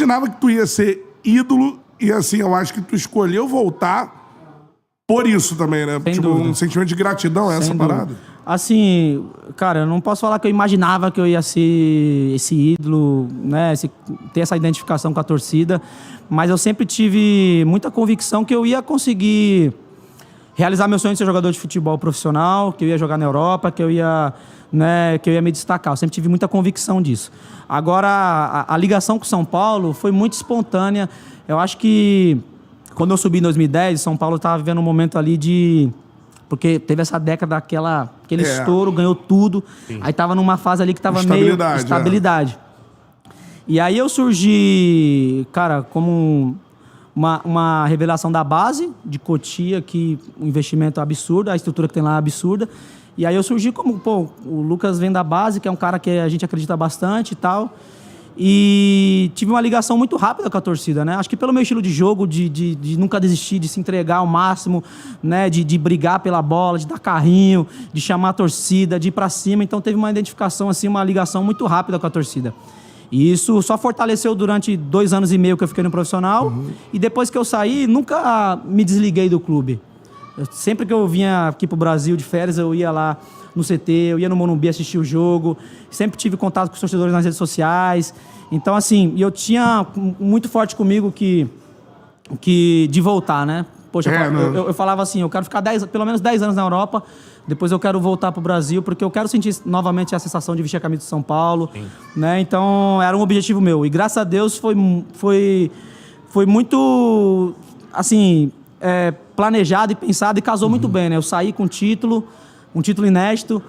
imaginava que tu ia ser ídolo e, assim, eu acho que tu escolheu voltar por isso também, né? Sem tipo, dúvida. um sentimento de gratidão, essa Sem parada. dúvida. Assim, cara, eu não posso falar que eu imaginava que eu ia ser esse ídolo, né? Ter essa identificação com a torcida, mas eu sempre tive muita convicção que eu ia conseguir realizar meu sonho de ser jogador de futebol profissional, que eu ia jogar na Europa, que eu ia me destacar. Eu sempre tive muita convicção disso. Agora, a ligação com São Paulo foi muito espontânea. Eu acho que quando eu subi em 2010, São Paulo estava vivendo um momento ali de... Porque teve essa década, aquele estouro, ganhou tudo. Sim. Aí estava numa fase ali que estava meio... Estabilidade. E aí eu surgi, cara, como uma revelação da base de Cotia, que um investimento absurdo, a estrutura que tem lá é absurda. E aí eu surgi como, o Lucas vem da base, que é um cara que a gente acredita bastante e tal. E tive uma ligação muito rápida com a torcida, né? Acho que pelo meu estilo de jogo, de nunca desistir, de se entregar ao máximo, né? De brigar pela bola, de dar carrinho, de chamar a torcida, de ir pra cima. Então teve uma identificação, assim, uma ligação muito rápida com a torcida. E isso só fortaleceu durante 2 anos e meio que eu fiquei no profissional. Uhum. E depois que eu saí, nunca me desliguei do clube. Sempre que eu vinha aqui pro Brasil de férias, eu ia lá no CT, eu ia no Morumbi assistir o jogo. Sempre tive contato com os torcedores nas redes sociais. Então, assim, eu tinha muito forte comigo que de voltar, né? Poxa, eu falava assim, eu quero ficar pelo menos 10 anos na Europa, depois eu quero voltar pro Brasil, porque eu quero sentir novamente a sensação de vestir a camisa de São Paulo, né? Então, era um objetivo meu. E graças a Deus foi muito, assim, planejado e pensado e casou muito bem, né? Eu saí com um título inédito,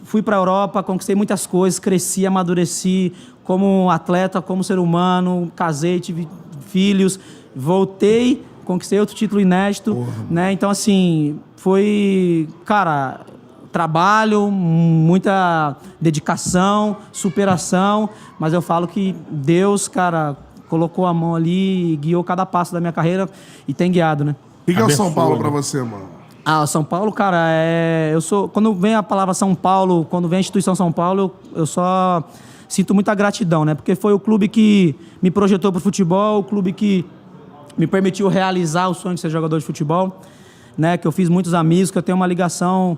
fui para a Europa, conquistei muitas coisas, cresci, amadureci como atleta, como ser humano, casei, tive filhos, voltei, conquistei outro título inédito, né? Então, assim, foi, cara, trabalho, muita dedicação, superação, mas eu falo que Deus, cara, colocou a mão ali e guiou cada passo da minha carreira e tem guiado, né? O que é o São Paulo pra você, mano? São Paulo, cara, quando vem a palavra São Paulo, quando vem a instituição São Paulo, eu só sinto muita gratidão, né? Porque foi o clube que me projetou pro futebol, o clube que me permitiu realizar o sonho de ser jogador de futebol, né? Que eu fiz muitos amigos, que eu tenho uma ligação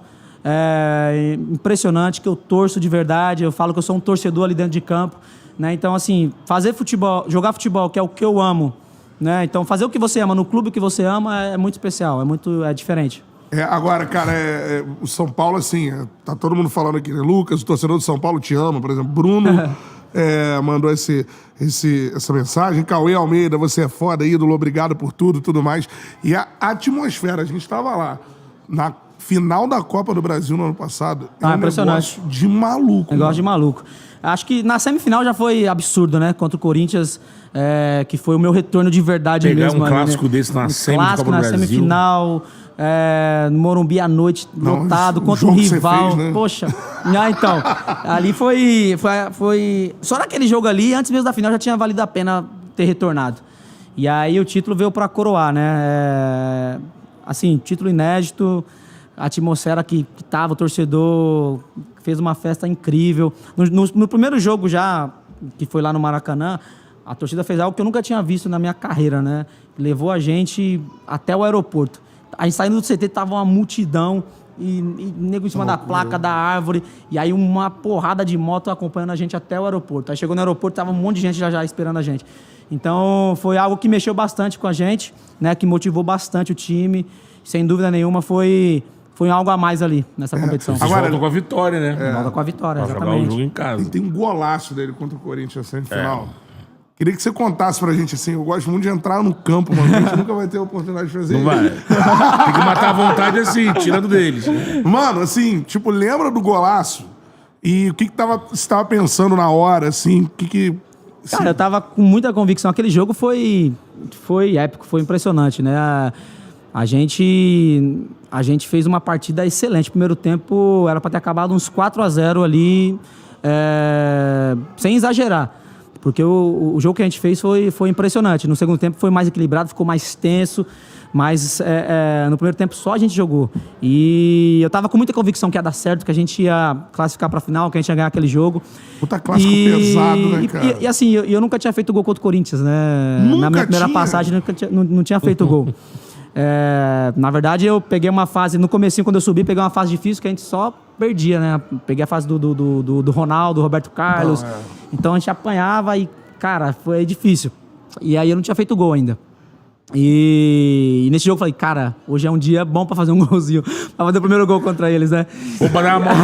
impressionante, que eu torço de verdade, eu falo que eu sou um torcedor ali dentro de campo, né? Então, assim, fazer futebol, jogar futebol, que é o que eu amo, né? Então, fazer o que você ama no clube que você ama é muito especial, é diferente. Agora, cara, o São Paulo, assim, tá todo mundo falando aqui, né? Lucas, o torcedor do São Paulo te ama, por exemplo. Bruno mandou essa mensagem. Cauê Almeida, você é foda, ídolo, obrigado por tudo mais. E a atmosfera, a gente tava lá, na final da Copa do Brasil no ano passado. Impressionante. Negócio de maluco. Negócio de maluco. Acho que na semifinal já foi absurdo, né? Contra o Corinthians, que foi o meu retorno de verdade mesmo. Pegar um clássico desse na semifinal, no Morumbi à noite, lotado, contra um rival. Fez, né? Poxa. Então, ali foi... Só naquele jogo ali, antes mesmo da final, já tinha valido a pena ter retornado. E aí o título veio pra coroar, né? Assim, título inédito, a atmosfera que tava, o torcedor fez uma festa incrível. No primeiro jogo já, que foi lá no Maracanã, a torcida fez algo que eu nunca tinha visto na minha carreira, né? Levou a gente até o aeroporto. A gente saindo do CT, tava uma multidão e nego em cima da placa, da árvore, e aí uma porrada de moto acompanhando a gente até o aeroporto. Aí chegou no aeroporto, tava um monte de gente já esperando a gente. Então, foi algo que mexeu bastante com a gente, né? Que motivou bastante o time. Sem dúvida nenhuma, foi algo a mais ali nessa competição. Agora volta com a vitória, né? Volta com a vitória, pra exatamente. jogar o jogo em casa. E tem um golaço dele contra o Corinthians na semifinal. Queria que você contasse pra gente, assim, eu gosto muito de entrar no campo, mano. A gente nunca vai ter a oportunidade de fazer isso. Não vai. Tem que matar a vontade assim, tirando deles. Mano, assim, tipo, lembra do golaço? E o que você tava pensando na hora, assim, assim? Cara, eu tava com muita convicção. Aquele jogo foi épico, foi impressionante, né? A gente fez uma partida excelente. Primeiro tempo era pra ter acabado uns 4-0 ali, sem exagerar. Porque o jogo que a gente fez foi impressionante. No segundo tempo foi mais equilibrado, ficou mais tenso. Mas no primeiro tempo só a gente jogou. E eu tava com muita convicção que ia dar certo, que a gente ia classificar pra final, que a gente ia ganhar aquele jogo. Puta clássico pesado, né, cara? E assim, eu nunca tinha feito gol contra o Corinthians, né? Nunca Na minha primeira tinha? passagem, não tinha feito gol. Na verdade, eu peguei uma fase, no comecinho, quando eu subi, peguei uma fase difícil que a gente só perdia, né? Peguei a fase do Ronaldo, do Roberto Carlos. Então a gente apanhava e, cara, foi difícil. E aí eu não tinha feito gol ainda. E nesse jogo eu falei, cara, hoje é um dia bom pra fazer um golzinho. Pra fazer o primeiro gol contra eles, né? Vou dar uma mão.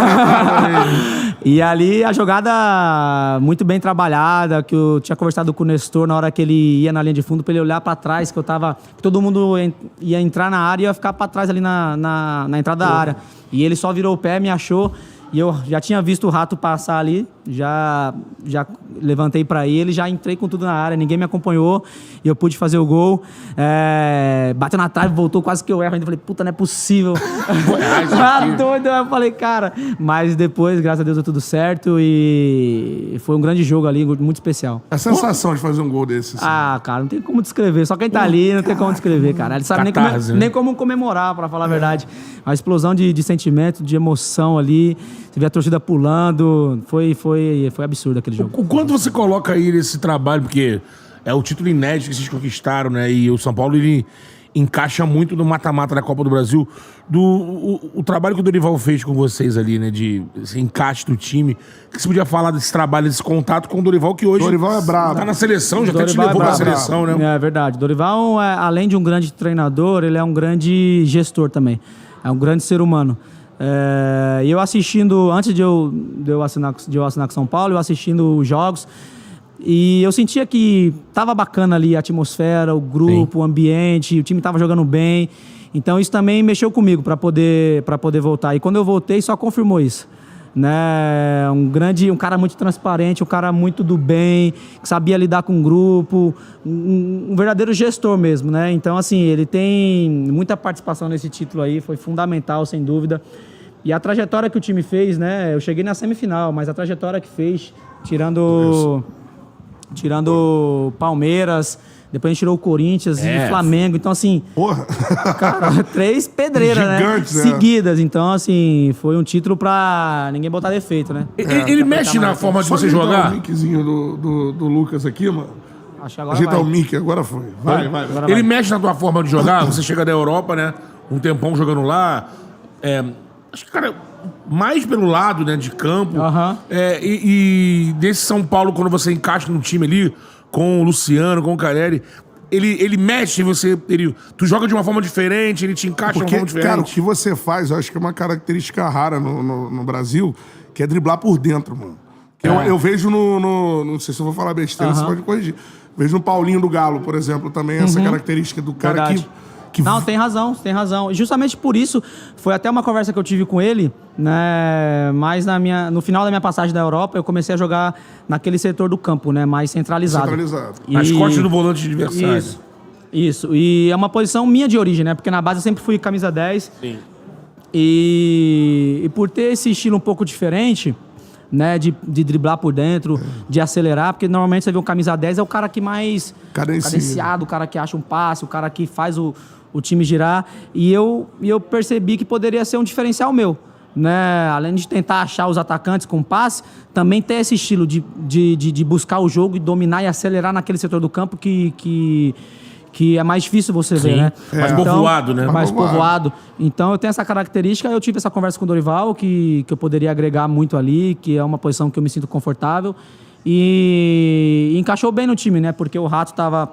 E ali a jogada muito bem trabalhada, que eu tinha conversado com o Nestor na hora que ele ia na linha de fundo pra ele olhar pra trás, que todo mundo ia entrar na área e ia ficar pra trás ali na entrada da área. E ele só virou o pé, me achou. E eu já tinha visto o Rato passar ali, já levantei pra ele, já entrei com tudo na área, ninguém me acompanhou e eu pude fazer o gol. Bateu na trave, voltou, quase que eu erro ainda. Falei, puta, não é possível. Doido, eu falei, cara. Mas depois, graças a Deus, deu tudo certo e foi um grande jogo ali, muito especial. A sensação de fazer um gol desse. Assim. Ah, cara, não tem como descrever. Só quem tá ali não tem como descrever, cara. Ele sabe nem como comemorar, pra falar a verdade. A explosão de sentimento, de emoção ali. Você vê a torcida pulando. Foi absurdo aquele jogo. O quanto você coloca aí nesse trabalho, porque é o título inédito que vocês conquistaram, né? E o São Paulo, ele encaixa muito no mata-mata da Copa do Brasil. O trabalho que o Dorival fez com vocês ali, né? De esse encaixe do time. O que você podia falar desse trabalho, desse contato com o Dorival, que hoje Dorival é brabo. tá na seleção, já até te Dorival levou é pra brabo. seleção, né? É verdade. Dorival, além de um grande treinador, ele é um grande gestor também. É um grande ser humano. E eu assistindo, antes de eu assinar com São Paulo, eu assistindo os jogos, e eu sentia que tava bacana ali a atmosfera, o grupo, o ambiente, o time tava jogando bem. Então isso também mexeu comigo para poder voltar. E quando eu voltei, só confirmou isso. Né? Um cara muito transparente, um cara muito do bem, que sabia lidar com o grupo, um verdadeiro gestor mesmo, né? Então, assim, ele tem muita participação nesse título aí, foi fundamental, sem dúvida. E a trajetória que o time fez, né? Eu cheguei na semifinal, mas a trajetória que fez, tirando Palmeiras, depois a gente tirou o Corinthians e Flamengo. Então, assim, Porra. cara, 3 pedreiras, Gigantes, né? né? Seguidas. Então, assim, foi um título pra ninguém botar defeito, né? Ele mexe na forma de você jogar? O linkzinho do Lucas aqui, mano. Acho que agora Ajeitar vai. o mic, agora foi. Vai. Agora Ele vai. mexe na tua forma de jogar? Você chega da Europa, né? Um tempão jogando lá. Acho que, cara, mais pelo lado, né, de campo. Aham. E desse São Paulo, quando você encaixa no time ali, com o Luciano, com o Carelli, ele mexe em você. Tu joga de uma forma diferente, ele te encaixa de uma Porque, forma diferente. cara, o que você faz, eu acho que é uma característica rara no Brasil, que é driblar por dentro, mano. Eu vejo não sei se eu vou falar besteira, você pode corrigir. Vejo no Paulinho do Galo, por exemplo, também essa característica do cara Verdade. que Não, tem razão. E justamente por isso, foi até uma conversa que eu tive com ele, né? Mas no final da minha passagem da Europa, eu comecei a jogar naquele setor do campo, né? Mais centralizado. Nas costas do volante de adversário. Isso. E é uma posição minha de origem, né? Porque na base eu sempre fui camisa 10. Sim. E por ter esse estilo um pouco diferente, né? De driblar por dentro, de acelerar, porque normalmente você vê um camisa 10 é o cara que mais cadenciado, o cara que acha um passe, o cara que faz o time girar. E eu percebi que poderia ser um diferencial meu. Né? Além de tentar achar os atacantes com passe, também ter esse estilo de buscar o jogo e dominar e acelerar naquele setor do campo que é mais difícil você ver, né? Mais povoado, né? Mais povoado. Então eu tenho essa característica, eu tive essa conversa com o Dorival, que eu poderia agregar muito ali, que é uma posição que eu me sinto confortável. E encaixou bem no time, né? Porque o Rato estava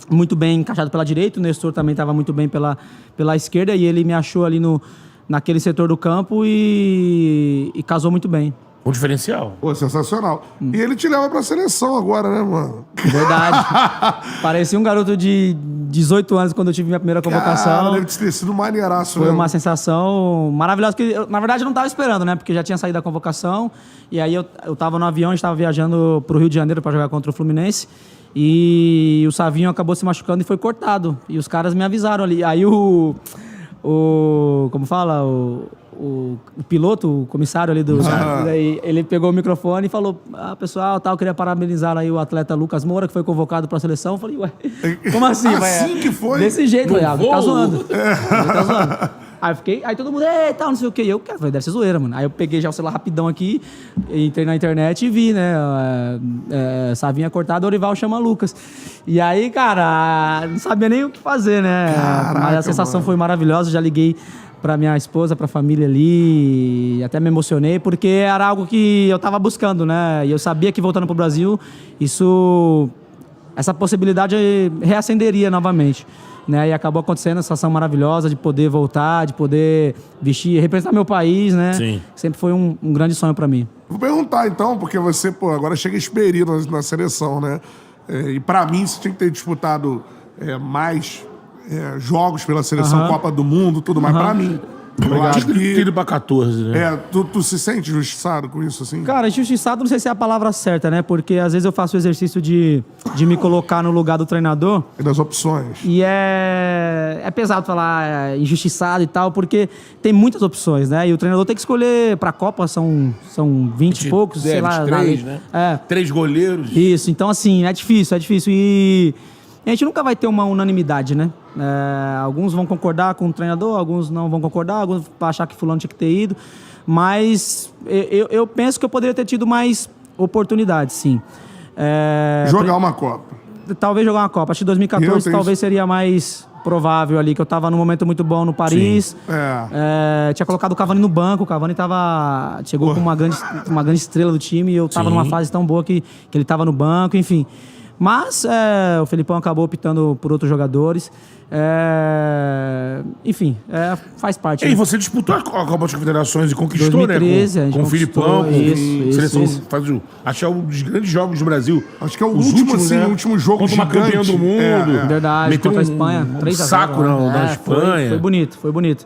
muito bem encaixado pela direita, o Nestor também estava muito bem pela esquerda, e ele me achou ali naquele setor do campo e casou muito bem. Um diferencial. Pô, sensacional. E ele te leva pra seleção agora, né, mano? Verdade. Parecia um garoto de 18 anos quando eu tive minha primeira convocação. Cara, deve ter sido maneiraço, Foi né? uma sensação maravilhosa, que na verdade eu não estava esperando, né? Porque já tinha saído da convocação. E aí eu tava no avião, estava viajando pro Rio de Janeiro para jogar contra o Fluminense. E o Savinho acabou se machucando e foi cortado. E os caras me avisaram ali. Aí como fala? o piloto, o comissário ali do... Daí ele pegou o microfone e falou, pessoal, tal, queria parabenizar aí o atleta Lucas Moura, que foi convocado para a seleção. Eu falei, ué, como assim? Assim que foi? Desse jeito, No tá voo? zoando. Tá zoando. Aí todo mundo, tal, não sei o que. E eu, cara, falei, deve ser zoeira, mano. Aí eu peguei já o celular rapidão aqui, entrei na internet e vi, né? Savinha cortada, Dorival chama Lucas. E aí, cara, não sabia nem o que fazer, né? Caraca, mas a sensação mano. foi maravilhosa. Já liguei pra minha esposa, pra família ali, e até me emocionei, porque era algo que eu tava buscando, né? E eu sabia que voltando pro Brasil, essa possibilidade reacenderia novamente. Né? E acabou acontecendo essa sensação maravilhosa de poder voltar, de poder vestir, representar meu país, né? Sim. Sempre foi um grande sonho pra mim. Vou perguntar então, porque você, agora chega experido na seleção, né? E pra mim, você tinha que ter disputado mais jogos pela seleção, Copa do Mundo, tudo mais. Pra mim, eu acho que... Tiro pra 14, né? Tu se sente injustiçado com isso, assim? Cara, injustiçado não sei se é a palavra certa, né? Porque às vezes eu faço o exercício de me colocar no lugar do treinador. E das opções. E é pesado falar injustiçado e tal, porque tem muitas opções, né? E o treinador tem que escolher pra Copa, são 20 e poucos, sei lá. 23, né? 3 goleiros. Isso, então assim, é difícil. E a gente nunca vai ter uma unanimidade, né? Alguns vão concordar com o treinador, alguns não vão concordar, alguns vão achar que fulano tinha que ter ido. Mas eu penso que eu poderia ter tido mais oportunidades, sim. Jogar uma Copa. Talvez jogar uma Copa. Acho que 2014 talvez seria mais provável ali, que eu tava num momento muito bom no Paris. Tinha colocado o Cavani no banco, o Cavani chegou com uma grande estrela do time e eu tava numa fase tão boa que ele tava no banco, enfim. Mas o Felipão acabou optando por outros jogadores. Enfim, faz parte. E você disputou a Copa das Confederações e conquistou, 2013, né? a gente Com o Filipão. isso, Seleção isso. acho que é um dos grandes jogos do Brasil. Acho que é o Os último, últimos, assim, né? o último jogo contra uma gigante. campeã do mundo. Verdade, Meteu contra a Espanha. 3-0. saco na Espanha. Foi bonito.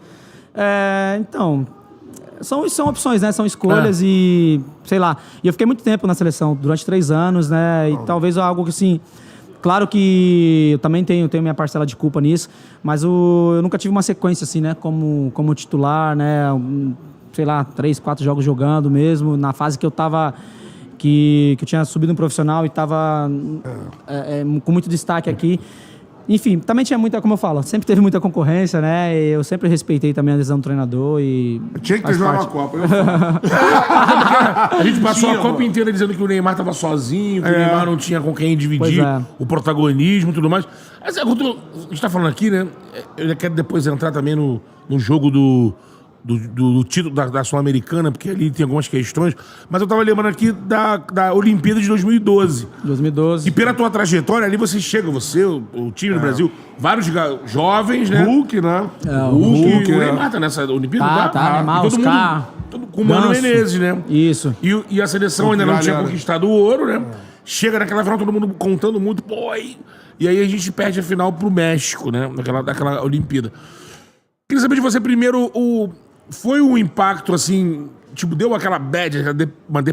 Então, são opções, né? São escolhas e, sei lá. E eu fiquei muito tempo na seleção, durante 3 anos, né? E talvez algo que, assim... Claro que eu também tenho minha parcela de culpa nisso, mas eu nunca tive uma sequência, assim, né? Como titular, né? Sei lá, 3, 4 jogos jogando mesmo, na fase que eu tava... Que eu tinha subido no profissional e tava com muito destaque aqui. Enfim, também tinha muita, como eu falo, sempre teve muita concorrência, né? E eu sempre respeitei também a decisão do treinador e... Tinha que ter jogado uma Copa. A gente passou a Copa inteira dizendo que o Neymar estava sozinho, que o Neymar não tinha com quem dividir o protagonismo e tudo mais. Mas, quando a gente está falando aqui, né? Eu já quero depois entrar também no jogo do título da Sul-Americana, porque ali tem algumas questões. Mas eu tava lembrando aqui da Olimpíada de 2012. 2012. E pela tua trajetória, ali você chega, o time do Brasil, vários jovens, né? Hulk, né? O Neymar tá nessa Olimpíada? Tá, Neymar, todo Oscar, mundo com o Mano Ganso. Menezes, né? Isso. E a seleção ainda não tinha conquistado o ouro, né? Chega naquela final, todo mundo contando muito, e aí a gente perde a final pro México, né? Daquela Olimpíada. Queria saber de você primeiro, foi um impacto, assim, tipo, deu aquela bad, uma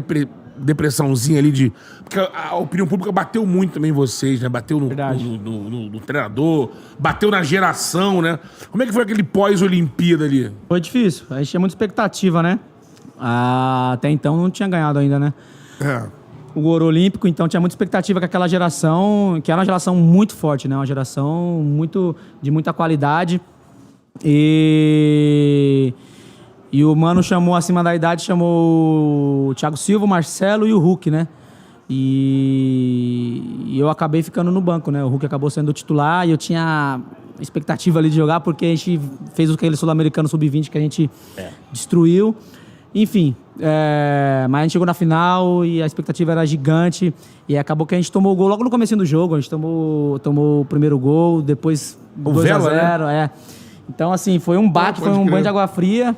depressãozinha ali porque a opinião pública bateu muito também em vocês, né? Bateu no treinador, bateu na geração, né? Como é que foi aquele pós-Olimpíada ali? Foi difícil. A gente tinha muita expectativa, né? Até então não tinha ganhado ainda, né? O ouro olímpico, então tinha muita expectativa com aquela geração, que era uma geração muito forte, né? Uma geração de muita qualidade. E o Mano chamou, acima da idade, chamou o Thiago Silva, o Marcelo e o Hulk, né? E eu acabei ficando no banco, né? O Hulk acabou sendo o titular e eu tinha expectativa ali de jogar porque a gente fez aquele Sul-Americano Sub-20 que a gente destruiu. Enfim, mas a gente chegou na final e a expectativa era gigante e acabou que a gente tomou o gol logo no começo do jogo. A gente tomou o primeiro gol, depois 2-0, né? Então, assim, foi um baque, foi um banho de água fria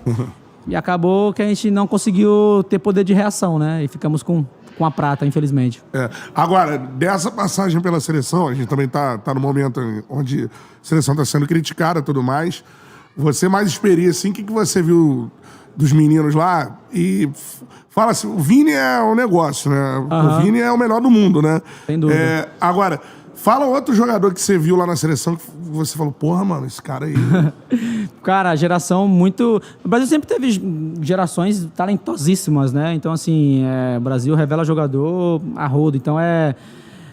e acabou que a gente não conseguiu ter poder de reação, né? E ficamos com a prata, infelizmente. Agora, dessa passagem pela seleção, a gente também tá no momento onde a seleção está sendo criticada e tudo mais. Você mais experiência, assim, o que você viu dos meninos lá? E fala assim, o Vini é um negócio, né? O Vini é o melhor do mundo, né? Sem dúvida. Agora, Fala outro jogador que você viu lá na seleção que você falou, porra, mano, esse cara aí... Cara, a geração muito... O Brasil sempre teve gerações talentosíssimas, né? Então, assim, o Brasil revela jogador a rodo. Então, é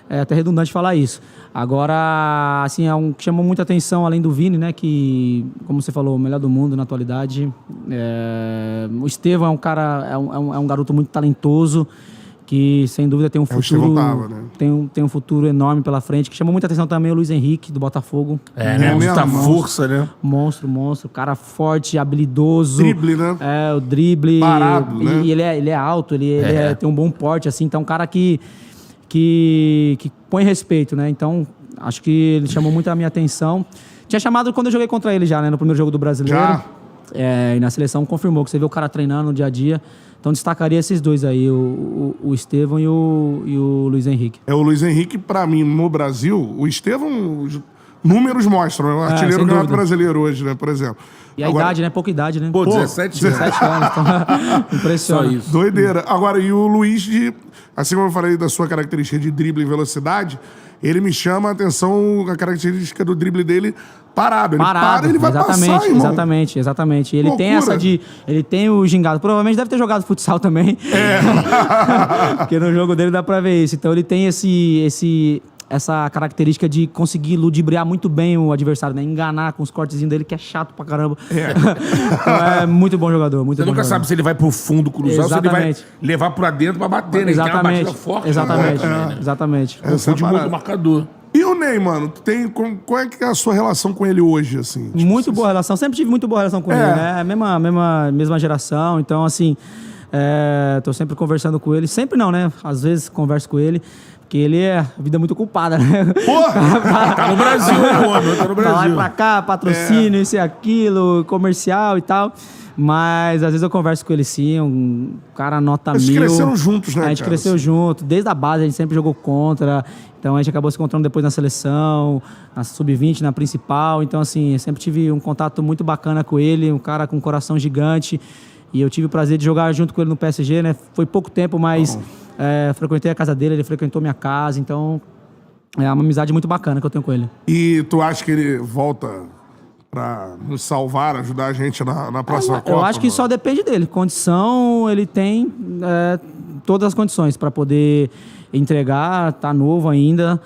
até redundante falar isso. Agora, assim, um que chamou muita atenção, além do Vini, né? Que, como você falou, o melhor do mundo na atualidade. O Estevão é um cara... É um garoto muito talentoso, que sem dúvida tem um futuro, né? tem um futuro enorme pela frente, que chamou muita atenção também o Luiz Henrique, do Botafogo. Né? Muita força, né? Monstro. Cara forte, habilidoso. Drible, né? O drible. Parado, né? E ele é alto, ele tem um bom porte, assim. Então, um cara que põe respeito, né? Então, acho que ele chamou muito a minha atenção. Tinha chamado quando eu joguei contra ele já, né? No primeiro jogo do Brasileiro. Já? E na seleção confirmou que você vê o cara treinando no dia a dia. Então destacaria esses dois aí, o Estevão e o Luiz Henrique. O Luiz Henrique, pra mim, no Brasil, o Estevão, os números mostram, né? O artilheiro do Campeonato Brasileiro hoje, né, por exemplo. E a idade, né? Pouca idade, né? Pô, 17 anos. Então, impressiona. Só isso. Doideira. Agora, e o Luiz, assim como eu falei da sua característica de drible e velocidade, ele me chama a atenção, a característica do drible dele parado. Ele para, ele vai passar, irmão. Exatamente. Ele tem essa de... Ele tem o gingado. Provavelmente deve ter jogado futsal também. Porque no jogo dele dá pra ver isso. Então ele tem essa característica de conseguir ludibriar muito bem o adversário, né? Enganar com os cortezinhos dele, que é chato pra caramba. Então é muito bom jogador, muito Você bom nunca jogador. sabe se ele vai pro fundo cruzar ou se ele vai levar pra dentro pra bater, né? Ele tem uma batida forte. Exatamente. Confunde muito o marcador. E o Ney, mano? Qual é que é a sua relação com ele hoje, assim? Tipo, muito boa relação. Sempre tive muito boa relação com ele, né? Mesma geração. Então, assim, tô sempre conversando com ele. Sempre não, né? Às vezes converso com ele. Porque ele a vida é muito ocupada, né? Porra! Tá no Brasil, mano. Tá no Brasil. Pra lá e pra cá, patrocínio, isso e aquilo, comercial e tal. Mas às vezes eu converso com ele sim, um cara nota 1000. Vocês cresceram juntos, né, A gente cresceu junto, desde a base a gente sempre jogou contra. Então a gente acabou se encontrando depois na seleção, na sub-20, na principal. Então assim, eu sempre tive um contato muito bacana com ele, um cara com um coração gigante. E eu tive o prazer de jogar junto com ele no PSG, né? Foi pouco tempo, mas frequentei a casa dele, ele frequentou minha casa. Então é uma amizade muito bacana que eu tenho com ele. E tu acha que ele volta pra nos salvar, ajudar a gente na próxima Copa? Eu acho que só depende dele. Condição, ele tem todas as condições para poder entregar, tá novo ainda.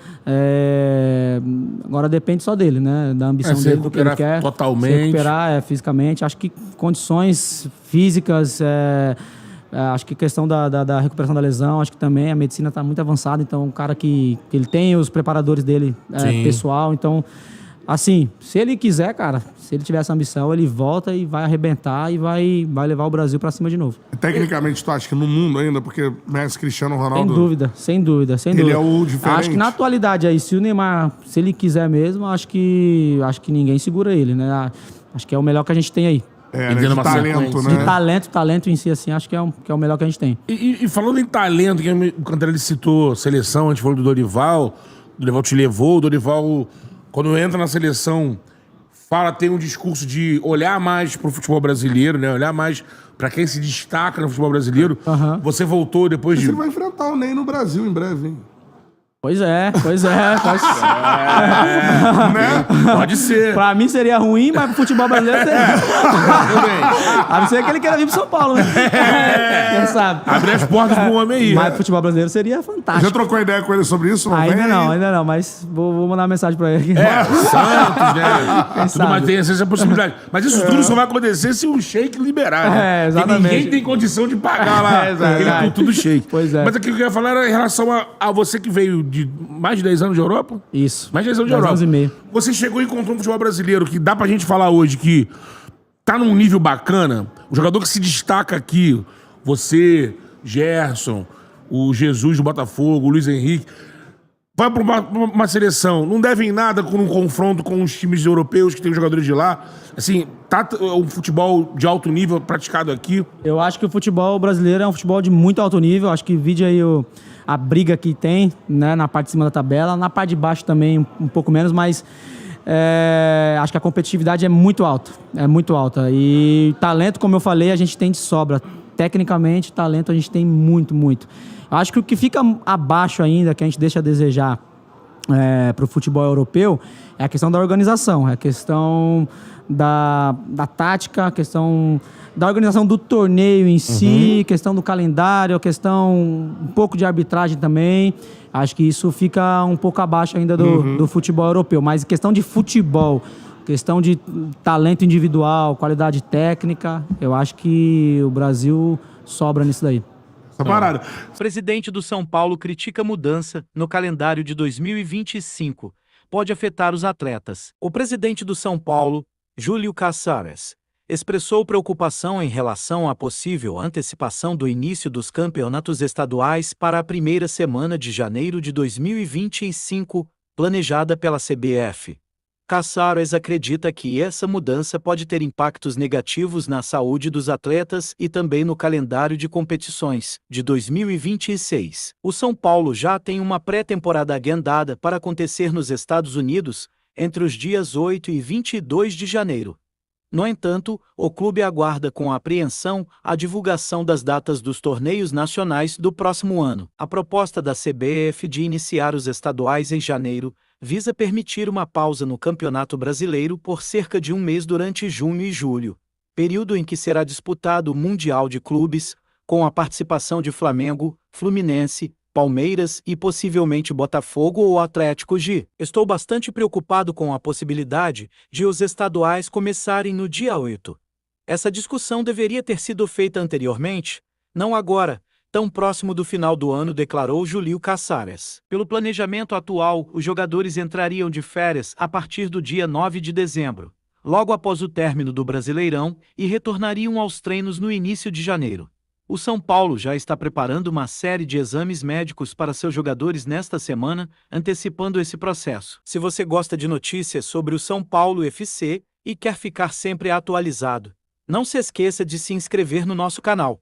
Agora depende só dele, né? Da ambição dele, do que ele quer. Totalmente. Se recuperar fisicamente. Acho que condições físicas, acho que questão da recuperação da lesão, acho que também a medicina está muito avançada. Então, um cara que ele tem os preparadores dele pessoal. Então, assim, se ele quiser, cara, se ele tiver essa ambição, ele volta e vai arrebentar e vai levar o Brasil pra cima de novo. Tecnicamente, tu acha que no mundo ainda, porque Messi, Cristiano Ronaldo... Sem dúvida. Ele é o diferente. Acho que na atualidade aí, se o Neymar, se ele quiser mesmo, acho que ninguém segura ele, né? Acho que é o melhor que a gente tem aí. De talento, né? De talento em si, assim, acho que é o melhor que a gente tem. E falando em talento, que o Cantarelli citou seleção, a gente falou do Dorival te levou, o Dorival... Quando entra na seleção, tem um discurso de olhar mais pro futebol brasileiro, né? Olhar mais pra quem se destaca no futebol brasileiro. Você voltou depois Você vai enfrentar o Ney no Brasil em breve, hein? Pois é. Né? Pode ser. Pra mim seria ruim, mas pro futebol brasileiro seria. A não ser que ele queira vir pro São Paulo, né? Quem sabe? Abre as portas pro homem aí. Mas pro futebol brasileiro seria fantástico. Já trocou ideia com ele sobre isso? Ainda não, mas vou mandar uma mensagem pra ele. Santos, né? Tudo mais tem essa possibilidade. Mas isso tudo só vai acontecer se o Sheik liberar, né? Exatamente. Porque ninguém tem condição de pagar lá aquele culto do Sheik. Pois é. Mas aqui o que eu ia falar era em relação a você que veio de mais de 10 anos de Europa? Isso. Mais de 10 anos de 10 Europa. anos e meio. Você chegou e encontrou um futebol brasileiro que dá pra gente falar hoje que tá num nível bacana. O jogador que se destaca aqui, você, Gerson, o Jesus do Botafogo, o Luiz Henrique, vai pra uma seleção, não devem nada com um confronto com os times europeus que tem jogadores de lá. Assim, tá um futebol de alto nível praticado aqui. Eu acho que o futebol brasileiro é um futebol de muito alto nível. Acho que vide aí a briga que tem, né, na parte de cima da tabela. Na parte de baixo também um pouco menos, mas acho que a competitividade é muito alta. É muito alta. E talento, como eu falei, a gente tem de sobra. Tecnicamente, talento a gente tem muito, muito. Eu acho que o que fica abaixo ainda, que a gente deixa a desejar para o futebol europeu é a questão da organização, é a questão da tática, a questão da organização do torneio em si, questão do calendário, a questão um pouco de arbitragem também. Acho que isso fica um pouco abaixo ainda do futebol europeu. Mas questão de futebol, questão de talento individual, qualidade técnica, eu acho que o Brasil sobra nisso daí. Essa parada. O presidente do São Paulo critica a mudança no calendário de 2025. Pode afetar os atletas. O presidente do São Paulo, Júlio Casares, expressou preocupação em relação à possível antecipação do início dos campeonatos estaduais para a primeira semana de janeiro de 2025, planejada pela CBF. Casares acredita que essa mudança pode ter impactos negativos na saúde dos atletas e também no calendário de competições de 2026. O São Paulo já tem uma pré-temporada agendada para acontecer nos Estados Unidos entre os dias 8 e 22 de janeiro. No entanto, o clube aguarda com apreensão a divulgação das datas dos torneios nacionais do próximo ano. A proposta da CBF de iniciar os estaduais em janeiro visa permitir uma pausa no Campeonato Brasileiro por cerca de um mês durante junho e julho, período em que será disputado o Mundial de Clubes, com a participação de Flamengo, Fluminense, Palmeiras e possivelmente Botafogo ou Atlético de. Estou bastante preocupado com a possibilidade de os estaduais começarem no dia 8. Essa discussão deveria ter sido feita anteriormente, não agora, tão próximo do final do ano, declarou Júlio Casares. Pelo planejamento atual, os jogadores entrariam de férias a partir do dia 9 de dezembro, logo após o término do Brasileirão, e retornariam aos treinos no início de janeiro. O São Paulo já está preparando uma série de exames médicos para seus jogadores nesta semana, antecipando esse processo. Se você gosta de notícias sobre o São Paulo FC e quer ficar sempre atualizado, não se esqueça de se inscrever no nosso canal.